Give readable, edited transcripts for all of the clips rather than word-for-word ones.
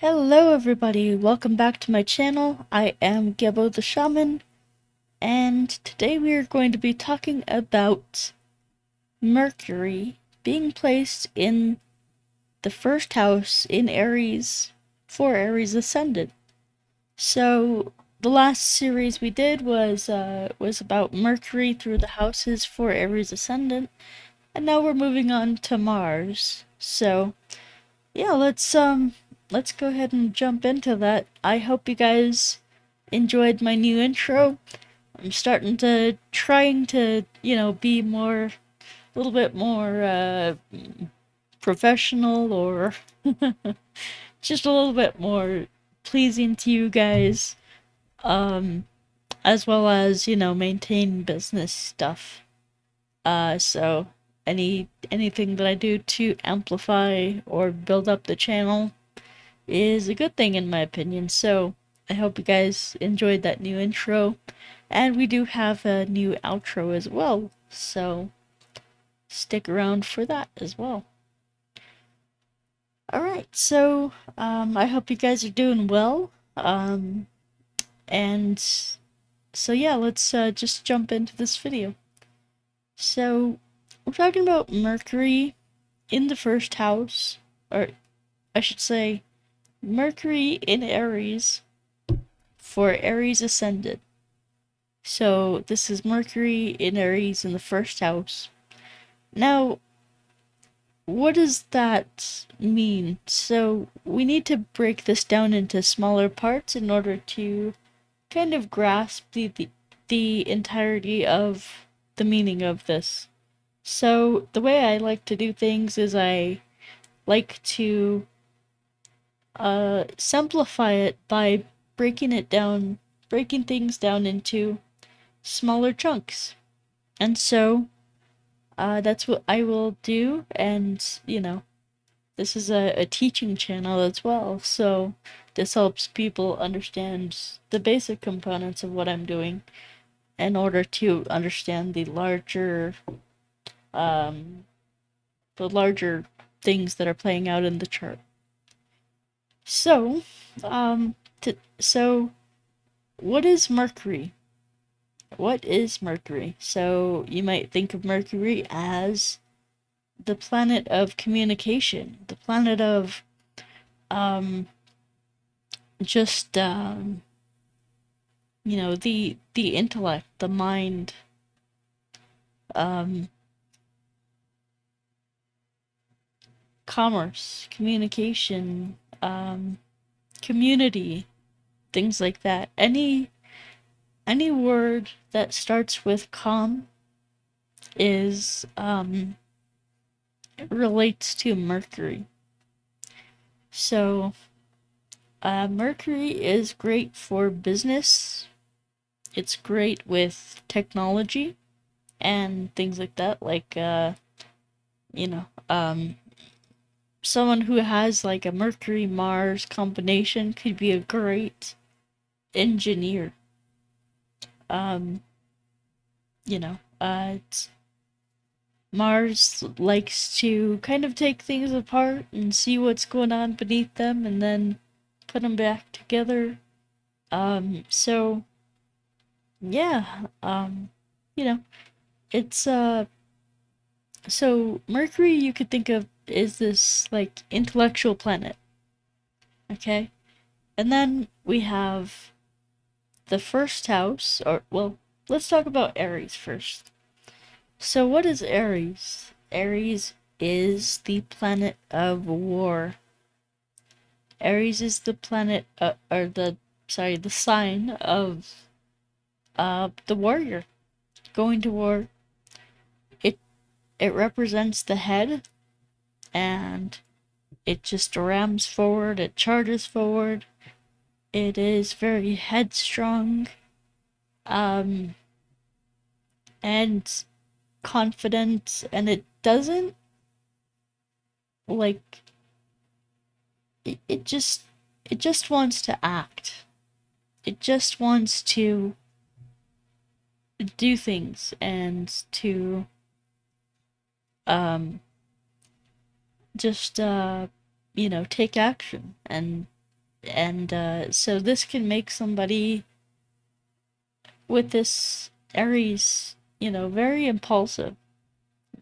Hello everybody, welcome back to my channel. I am Gebo the Shaman, and today we are going to be talking about Mercury being placed in the first house in Aries for Aries Ascendant. So the last series we did was about Mercury through the houses for Aries Ascendant, and now we're moving on to Mars. So yeah, let's go ahead and jump into that. I hope you guys enjoyed my new intro. I'm starting to trying to, be a little bit more professional or just a little bit more pleasing to you guys. Um as well as, maintain business stuff. So anything that I do to amplify or build up the channel is a good thing in my opinion. So I hope you guys enjoyed that new intro. And we do have a new outro as well. So stick around for that as well. Alright, so I hope you guys are doing well. And so yeah, let's just jump into this video. So we're talking about Mercury in the first house, or I should say Mercury in Aries for Aries Ascendant. So this is Mercury in Aries in the first house. Now, what does that mean? So we need to break this down into smaller parts in order to kind of grasp the entirety of the meaning of this. So the way I like to do things is I like to simplify it by breaking things down into smaller chunks. And so that's what I will do, and this is a teaching channel as well, so this helps people understand the basic components of what I'm doing in order to understand um, the larger things that are playing out in the chart. So, so what is Mercury? What is Mercury? So you might think of Mercury as the planet of communication, the planet of um just the intellect, the mind, um commerce, communication, community, things like that. Any word that starts with com is relates to Mercury. So Mercury is great for business. It's great with technology and things like that, like you know, um someone who has like a Mercury Mars combination could be a great engineer. Um, Mars likes to kind of take things apart and see what's going on beneath them and then put them back together. So yeah, you know, it's so Mercury you could think of is this like intellectual planet, okay? And then we have the first house, or well, let's talk about Aries first. So what is Aries? Aries is the planet of war. Aries is the planet, or the sign of the warrior going to war. It it represents the head, and it just rams forward. It charges forward. It is very headstrong, um, and confident, and it doesn't like it just wants to act. It just wants to do things and to um just take action and And so this can make somebody with this Aries, very impulsive,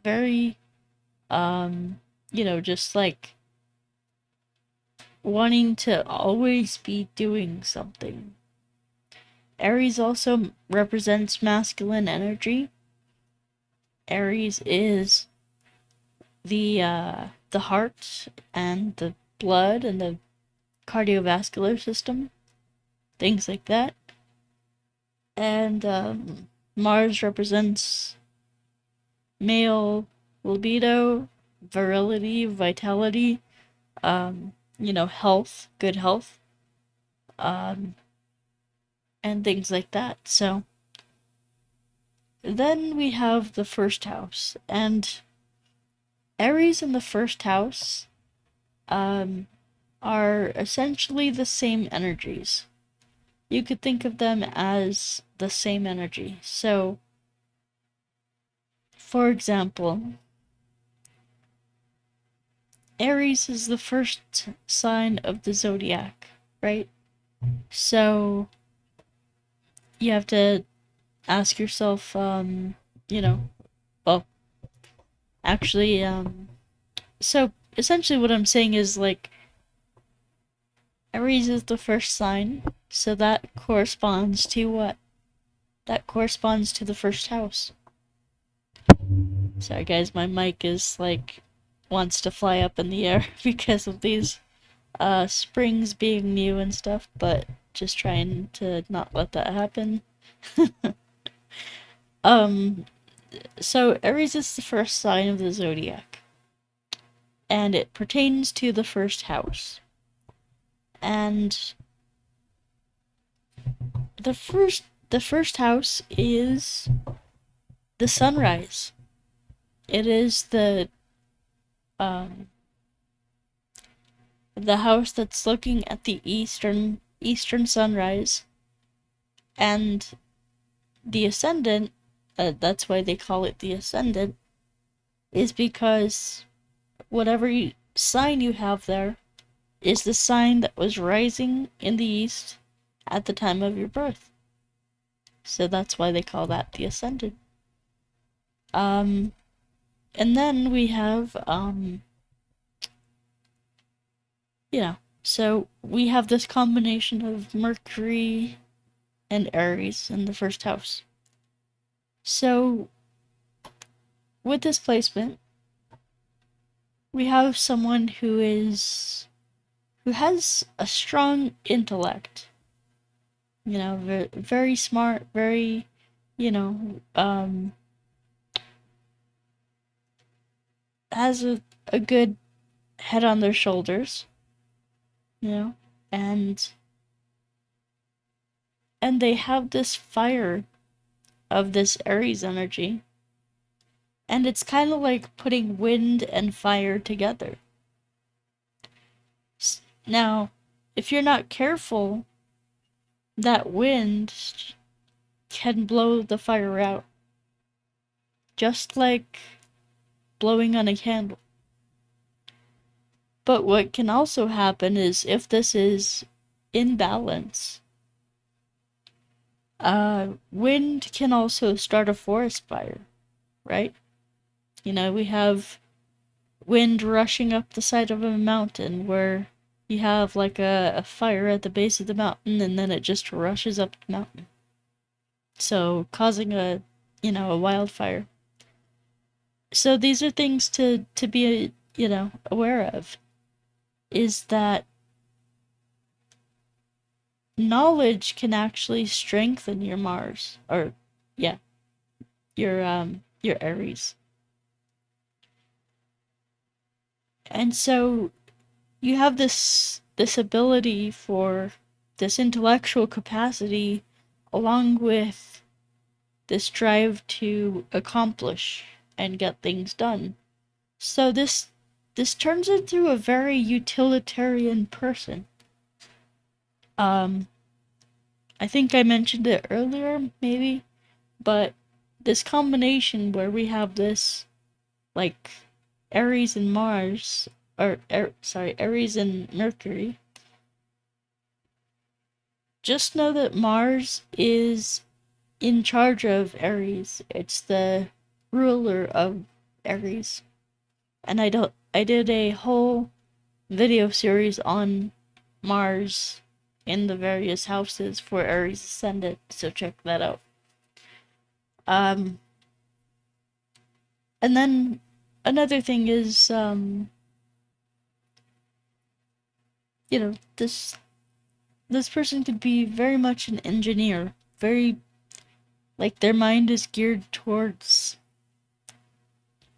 very, just like wanting to always be doing something. Aries also represents masculine energy. Aries is the heart and the blood and the cardiovascular system, things like that. And Mars represents male libido, virility, vitality, health, good health, um, and things like that. So then we have the first house, and Aries in the first house are essentially the same energies. You could think of them as the same energy. So, for example, Aries is the first sign of the zodiac, right? So, you have to ask yourself, well, actually, so essentially what I'm saying is like, Aries is the first sign, so that corresponds to what? That corresponds to the first house. Sorry guys, my mic is like wants to fly up in the air because of these springs being new and stuff, but just trying to not let that happen. So Aries is the first sign of the zodiac, and it pertains to the first house. And the first house is the sunrise. It is the house that's looking at the eastern sunrise, and the ascendant, that's why they call it the ascendant, is because whatever sign you have there is the sign that was rising in the east at the time of your birth. So that's why they call that the ascendant. And then we have, so we have this combination of Mercury and Aries in the first house. So with this placement, we have someone who has a strong intellect. Very smart, very, has a good head on their shoulders, and they have this fire of this Aries energy, and it's kind of like putting wind and fire together. Now, if you're not careful, that wind can blow the fire out, just like blowing on a candle. But what can also happen is if this is in balance, wind can also start a forest fire, right? We have wind rushing up the side of a mountain where you have like a fire at the base of the mountain, and then it just rushes up the mountain, so causing a wildfire. So these are things to be aware of, is that knowledge can actually strengthen your Mars, or your Aries. And so you have this ability for this intellectual capacity, along with this drive to accomplish and get things done. So this turns into a very utilitarian person. I think I mentioned it earlier, maybe, but this combination where we have this, like, Aries and Mars, or Aries and Mercury, just know that Mars is in charge of Aries. It's the ruler of Aries. And I did a whole video series on Mars in the various houses for Aries Ascendant, so check that out. Um and then another thing is this person could be very much an engineer, very, like, their mind is geared towards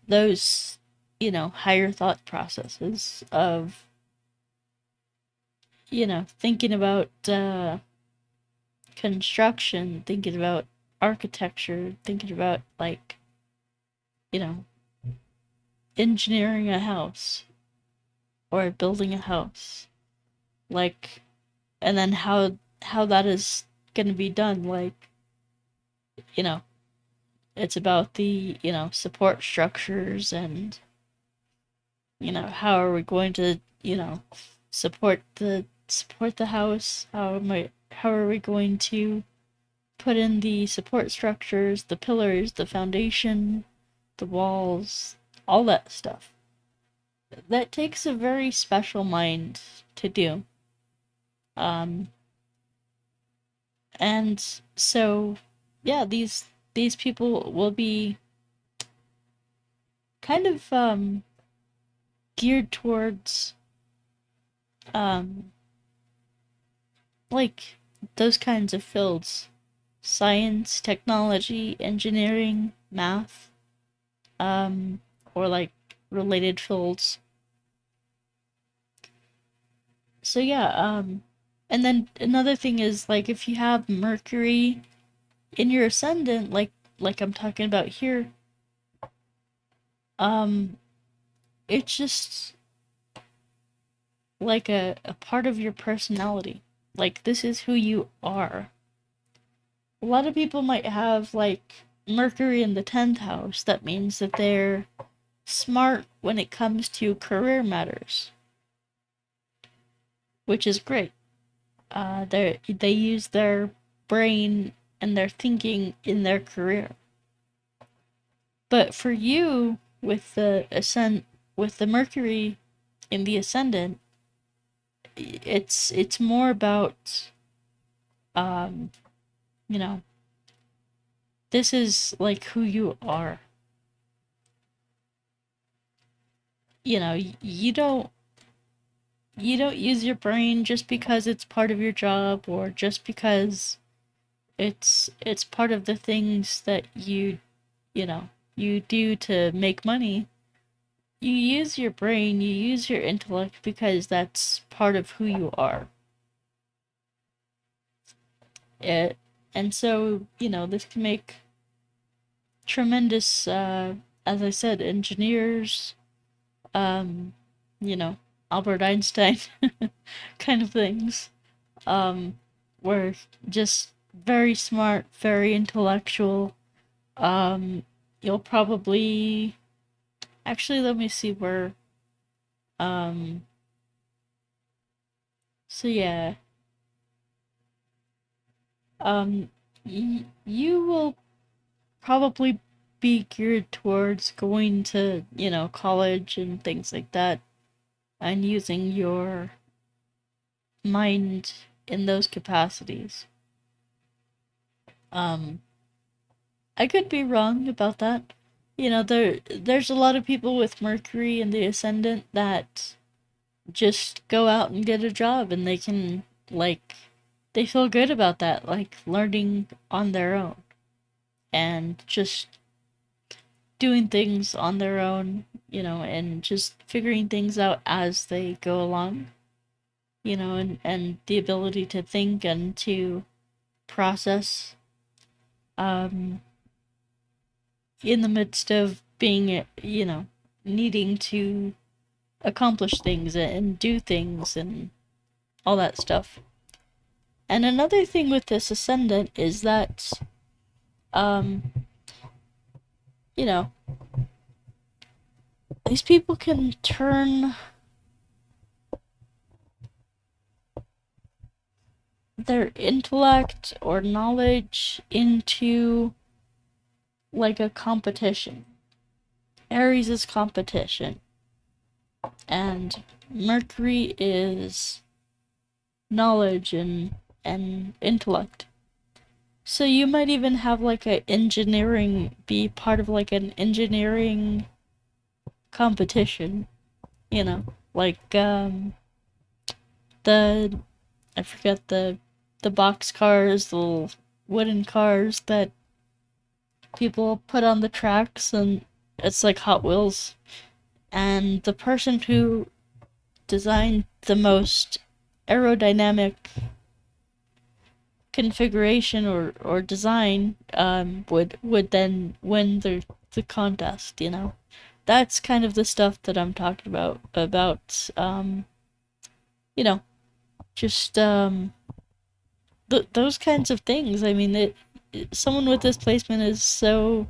those, higher thought processes of, thinking about construction, thinking about architecture, thinking about, like, you know, engineering a house or building a house. Like, and then how that is going to be done, like, you know, it's about the, support structures and, how are we going to, support the house? How are we going to put in the support structures, the pillars, the foundation, the walls, all that stuff. That takes a very special mind to do. Um, and so, yeah, these people will be kind of geared towards um, like those kinds of fields: science, technology, engineering, math, um, or like related fields. So yeah, and then another thing is, like, if you have Mercury in your ascendant, like I'm talking about here, um, it's just like a part of your personality. Like, this is who you are. A lot of people might have, like, Mercury in the 10th house. That means that they're smart when it comes to career matters, which is great. They use their brain and their thinking in their career. But for you, with the Mercury in the ascendant, it's more about, um, you know, this is like who you are. You don't use your brain just because it's part of your job, or just because it's part of the things that you know you do to make money. You use your brain, you use your intellect, because that's part of who you are. It And so, this can make tremendous, as I said, engineers, um, you know, Albert Einstein kind of things. Were just very smart, very intellectual. Um, you'll probably, actually, let me see where. Um, so yeah. You will probably be geared towards going to, college and things like that, and using your mind in those capacities. Um, I could be wrong about that. There's a lot of people with Mercury in the ascendant that just go out and get a job, and they can, like, they feel good about that, like learning on their own and just doing things on their own, and just figuring things out as they go along, and the ability to think and to process, um, in the midst of being, needing to accomplish things and do things and all that stuff. And another thing with this ascendant is that, um, you know, these people can turn their intellect or knowledge into like a competition. Aries is competition, and Mercury is knowledge and intellect. So you might even have like a engineering, be part of like an engineering competition, you know, like the I forget the box cars, the little wooden cars that people put on the tracks, and it's like Hot Wheels. And the person who designed the most aerodynamic configuration or design would then win the contest, you know. That's kind of the stuff that I'm talking about you know, just those kinds of things. I mean, someone with this placement is so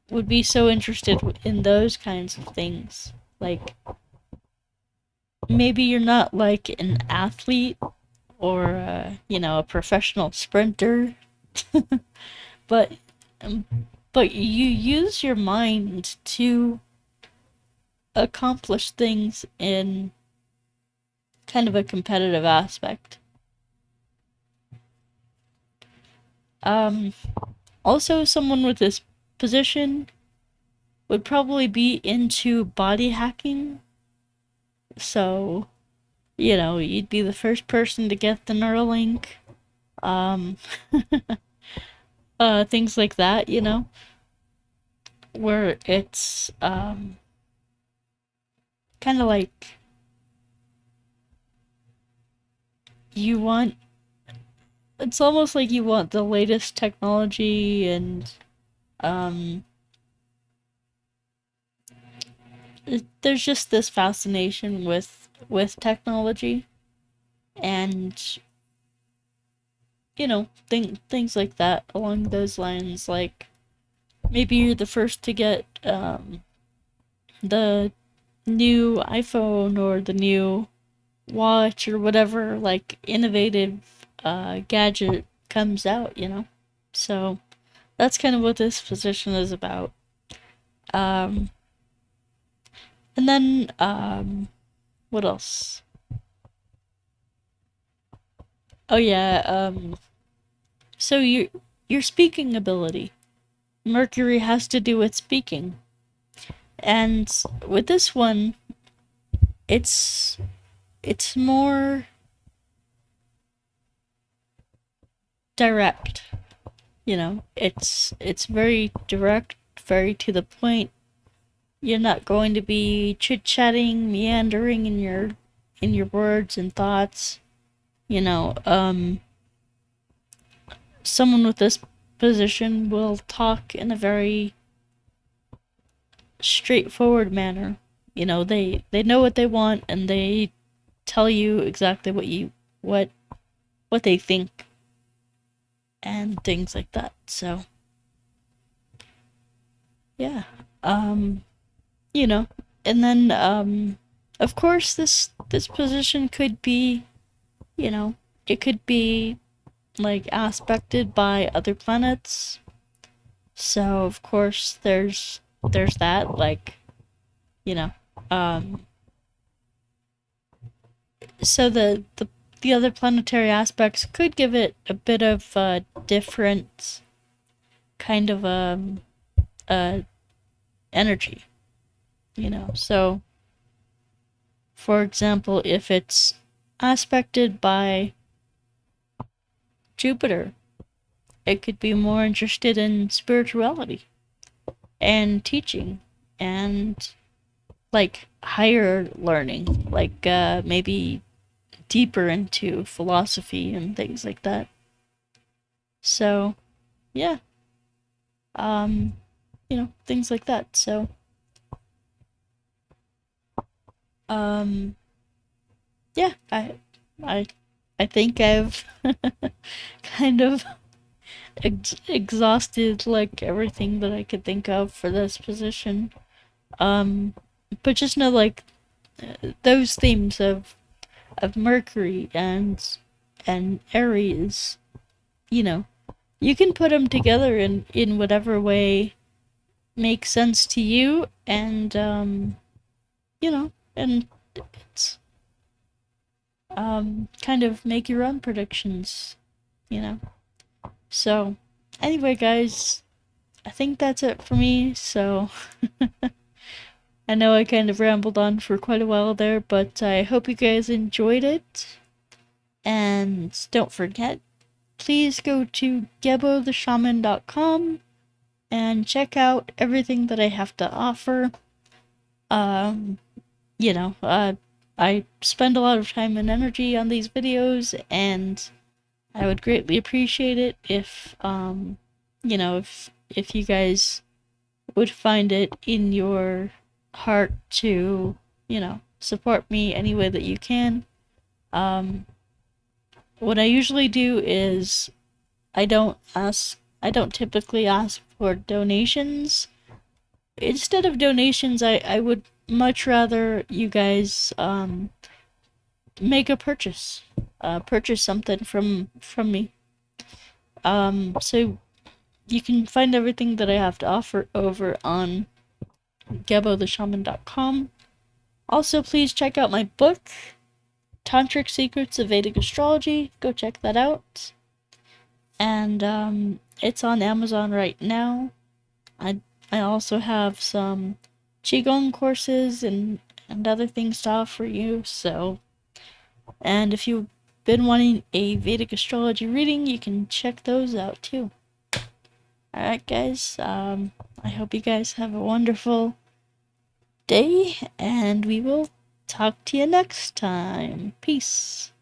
would be so interested in those kinds of things. Like, maybe you're not like an athlete or you know, a professional sprinter, but um, but you use your mind to accomplish things in kind of a competitive aspect. Um, Also, someone with this position would probably be into body hacking. So, you know, you'd be the first person to get the Neuralink. Um, things like that, you know, where it's kind of like you want. It's almost like you want the latest technology, and um, there's just this fascination with technology, and you know, things like that along those lines. Like, maybe you're the first to get the new iPhone or the new watch or whatever like innovative gadget comes out, you know. So that's kind of what this position is about. Um, and then what else? Oh yeah, so your speaking ability. Mercury has to do with speaking. And with this one, it's it's more direct. You know, it's very direct, very to the point. You're not going to be chit chatting, meandering in your words and thoughts. You know, someone with this position will talk in a very straightforward manner. You know, they know what they want, and they tell you exactly what what they think and things like that. So yeah, um, you know, and then of course this position could be, you know, it could be like aspected by other planets. So of course there's that, like, you know, um so the other planetary aspects could give it a bit of a different kind of energy, you know. So for example, if it's aspected by Jupiter, it could be more interested in spirituality and teaching and like higher learning, like maybe deeper into philosophy and things like that. So yeah, um, you know, things like that. So um, yeah, I I think I've kind of exhausted like everything that I could think of for this position. Um, but just know, like, those themes of Mercury and Aries, you know, you can put them together in whatever way makes sense to you, and you know, and it's kind of make your own predictions, you know. So anyway, guys, I think that's it for me. So I know I kind of rambled on for quite a while there, but I hope you guys enjoyed it. And don't forget, please go to gebotheshaman.com and check out everything that I have to offer. You know, I spend a lot of time and energy on these videos, and I would greatly appreciate it if, you know, if you guys would find it in your heart to, you know, support me any way that you can. What I usually do is I don't typically ask for donations. Instead of donations, I would much rather you guys make a purchase. Purchase something from me. So you can find everything that I have to offer over on gebotheshaman.com. Also, please check out my book, Tantric Secrets of Vedic Astrology. Go check that out. And it's on Amazon right now. I also have some Qigong courses and other things to offer you, so. And if you've been wanting a Vedic astrology reading, you can check those out too. Alright, guys, I hope you guys have a wonderful day, and we will talk to you next time. Peace.